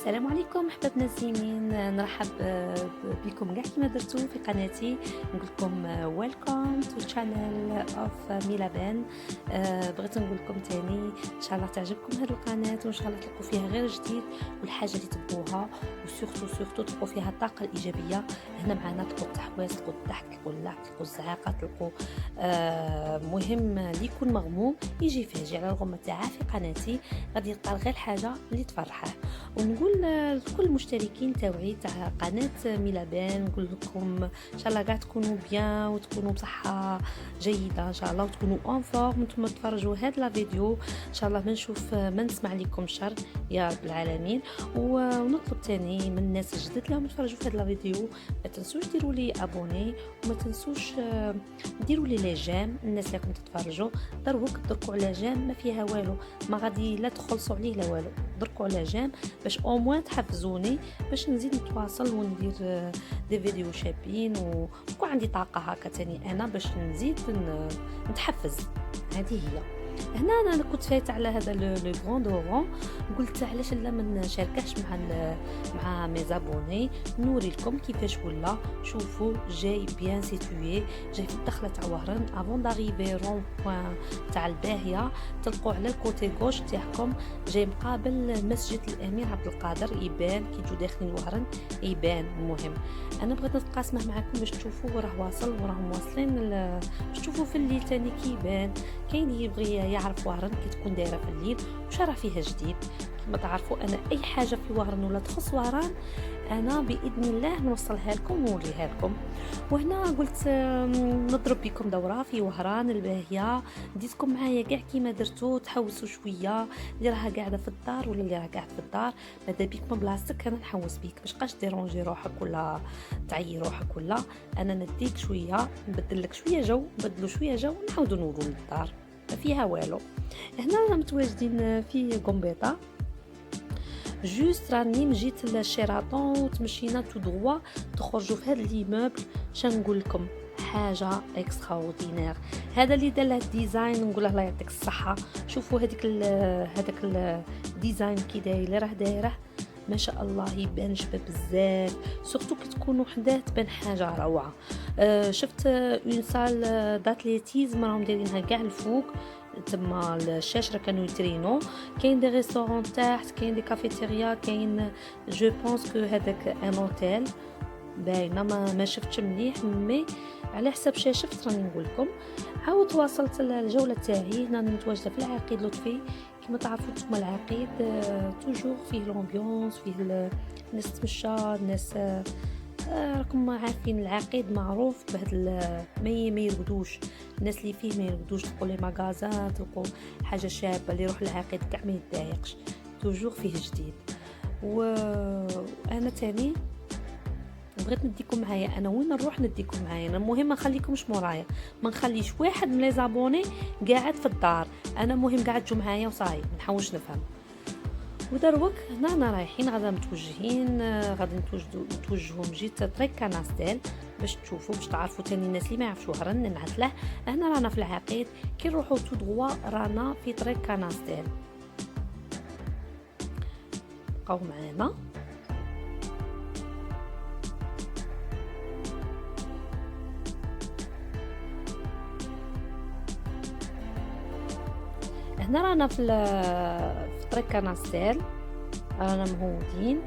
السلام عليكم احبابنا الزينين، نرحب بكم كاع كما درتو في قناتي. نقول لكم ويلكم تو شانل اوف ميلابان. بغيت نقول لكم تاني ان شاء الله تعجبكم هذه القناه، وان شاء الله تلقوا فيها غير جديد والحاجه اللي تبغوها، وسورتو تلقوا فيها الطاقه الايجابيه. هنا معنا تلقوا التحواس، تلقوا الضحك، تلقوا اللعب، تلقوا الزعاقه، تلقوا مهم اللي يكون مغموم يجي يفاجئ على الغمه تاعها في قناتي، غادي يلقى غير الحاجه اللي تفرحه. ونقول لكل المشتركين تاوعي تاع قناه ميلابان، نقول لكم ان شاء الله كاع تكونوا بيان وتكونوا بصحه جيده ان شاء الله، وتكونوا اون فورم وانتم تفرجوا هذا لا فيديو. ان شاء الله ما نسمع لكم شر يا رب العالمين. ونطلب تاني من الناس الجدد لهم يتفرجوا في هذا لا فيديو، ما تنسوش ديروا لي ابوني، وما تنسوش ديروا لي لي جيم. الناس اللي راكم تتفرجوا دركوا على جيم، ما فيها والو، ما غادي لا تخلصوا عليه لا والو. دركوا على جيم باش او موان تحفزوني باش نزيد نتواصل وندير دي فيديو شابين، ويكون عندي طاقه هكا تاني انا باش نزيد نتحفز. هذه هي. هنا انا كنت فايته على هذا لو غران دورون، قلت علاش لا ما نشاركهش مع مي زابوني، نوري لكم كيفاش ولا. شوفوا جاي بيان سيتوي، جاي في الدخله تاع وهران افون داريفي رون بوين تاع الباهيه، تلقوا على الكوتي غوش تاعكم، جاي مقابل مسجد الامير عبد القادر. يبان كي تجوا داخلين وهران يبان. المهم انا بغيت نتقاسمه معكم باش تشوفوا وراه واصل، وراهم واصلين باش تشوفوا في الليل تاني كيبان. كاين اللي يبغي يعرف وهران كي تكون دايره في الليل وش راه فيها جديد. كما تعرفوا انا اي حاجه في وهران ولا تخص وهران انا باذن الله نوصلها لكم ونوريها لكم. وهنا قلت نضرب بكم دوره في وهران الباهيه، نديتكم معايا كاع كيما درتو، تحوسوا شويه. اللي راها قاعده في الدار ولا اللي راه قاعد في الدار، ماذا بيك من بلاصتك انا نحوس بيك، باش قاش ديرونجي روحك ولا تعيي روحك، ولا انا نديك شويه، نبدل لك شويه جو، نبدلوا شويه جو، نعاودوا نوروا للدار ما فيها والو. هنا متواجدين في قنبيطه، جوست راني مجيت للشيراتون وتمشينا تو دروا تخرجوا في هذا ليموبل. شنقول لكم حاجه اكستراوردينير، هذا اللي دار له الديزاين، نقول له الله يعطيك الصحه. شوفوا هذاك الديزاين كي داير، اللي راه دايره ما شاء الله يبان شباب بزاف، سورتو كي تكونوا حداه تبان حاجه روعه. شفت اون سال داتليتيز راهم دايرينها كاع الفوق تما الشاشره، كانوا يترينو. كاين دي ريستورون تحت، كاين دي كافيتيريا، كاين جو بونس كو هذاك ان اوتيل باينه. ما شفتش مليح، مي على حسب شفت راني نقول لكم. عاود واصلت الجوله تاعي. هنا متواجده في العقيد لطفي. كما تعرفوا نتوما العقيد توجور فيه لومبيونس، فيه الناس تمشى، الناس راكم عارفين العقيد معروف بهذا ما يرقدوش. الناس اللي فيه ما يرقدوش، تلقوا لي ماغازان، تلقوا حاجه شابه. اللي يروح العقيد كاع ما يتضايقش، توجور فيه جديد. وانا تاني بغيت نديكم معايا، انا وين نروح نديكم معايا. انا المهم ما نخليكمش مورايا، ما نخليش واحد من لي زابوني قاعد في الدار. انا مهم قاعد تجوا معايا وصاي، ما نحاولش نفهم. ودروك هنا رايحين غادا متوجهين، غادي نتوجهوا مجيت طريق كناستيل باش تشوفوا، باش تعرفوا تاني الناس اللي ما يعرفوا هرن نعت له. هنا رانا في العقيد، كي نروحوا تو دروا رانا في طريق كناستيل. بقاو معانا. هنا رانا في طريق كناستيل، رانا مهودين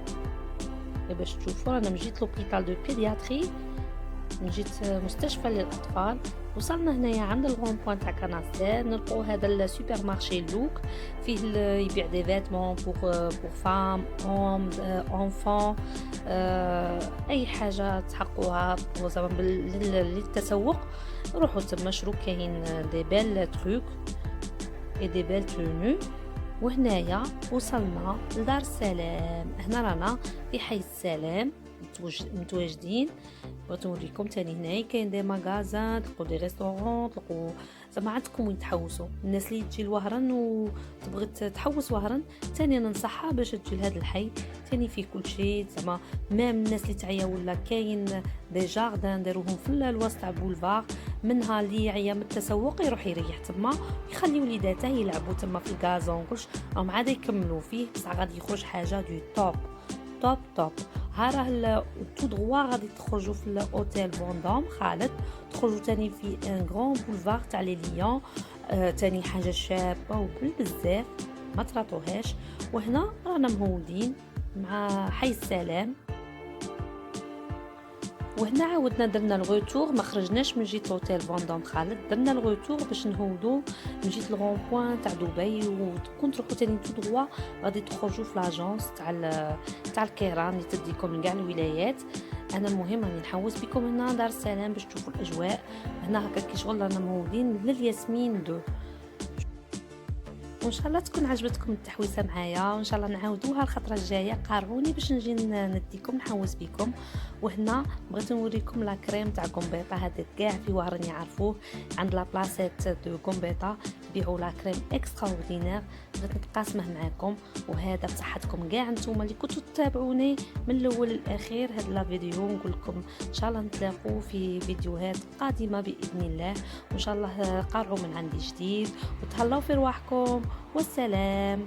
باش تشوفوا. رانا مجيت لوبيتال دو بيدياتري، مجيت مستشفى للاطفال. وصلنا هنايا عند الغون بوين تاع كناستيل، نلقوا هذا السوبر مارشي لوك، فيه يبيع دي فيتمون بور فام اوم انفون، اي حاجه تحقوها زعما للتسوق. روحوا تما شرو، كاين دي بيل تروك اي دي بيل تونو. وهنايا وصلنا لدار السلام. هنا رانا في حي السلام متواجدين. بغيت نوريكم تاني هنايا كاين دي ماغازان، تلقوا دي ريستورون، تلقوا زعما عندكم وين تحوسوا. الناس اللي تجي لوهران وتبغي تحوس وهران تاني ننصحها باش تجي لهذا الحي، تاني فيه كل شيء زعما مام الناس اللي تعيا ولا كاين دي جاردان داروهم في الوسط تاع بولفار، منها اللي يعيا من التسوق يروح يريح تما، يخلي وليداته يلعبوا تما في الغازون كلش، راهم عاد يكملوا فيه. بصح غادي يخرج حاجه دو توب توب توب. ها راه تو دروا غادي تخرجوا في الاوتيل فوندوم خالد، تخرجوا تاني في ان غران بولفار تاع لي ليون، تاني حاجه شابه وبالبزاف ما تراطوهاش. وهنا رانا مهودين مع حي السلام، وهنا عاودنا درنا الغوتور، ما خرجناش من جهه لوتيل فوندوم خالد، درنا الغوتور باش نهودو من جهه الغون بوين تاع دبي، وكون تروحوا تاني تو دروا غادي تخرجوا في لاجونس تاع الكيران اللي تديكم من كاع الولايات. انا المهم راني نحوس بكم هنا دار السلام باش تشوفوا الاجواء. هنا هكا كي شغل رانا مهودين للياسمين دو. وان شاء الله تكون عجبتكم التحويسه معايا، وان شاء الله نعاودوها الخطره الجايه. قارعوني باش نجي نديكم نحوس بكم. وهنا بغيت نوريكم لا كريم تاع كومبيطا، هذا كاع في وهران يعرفوه، عند لا بلاصيت دو كومبيطا يبيعوا لا كريم اكسترا اوردينير، بغيت نتقاسمه معكم. وهذا بصحتكم كاع نتوما اللي كنتوا تتابعوني من الاول للاخير هاد لا فيديو. نقول لكم ان شاء الله نتلاقوا في فيديوهات قادمه باذن الله، وان شاء الله قارعوا من عندي جديد، وتهلاو في رواحكم والسلام.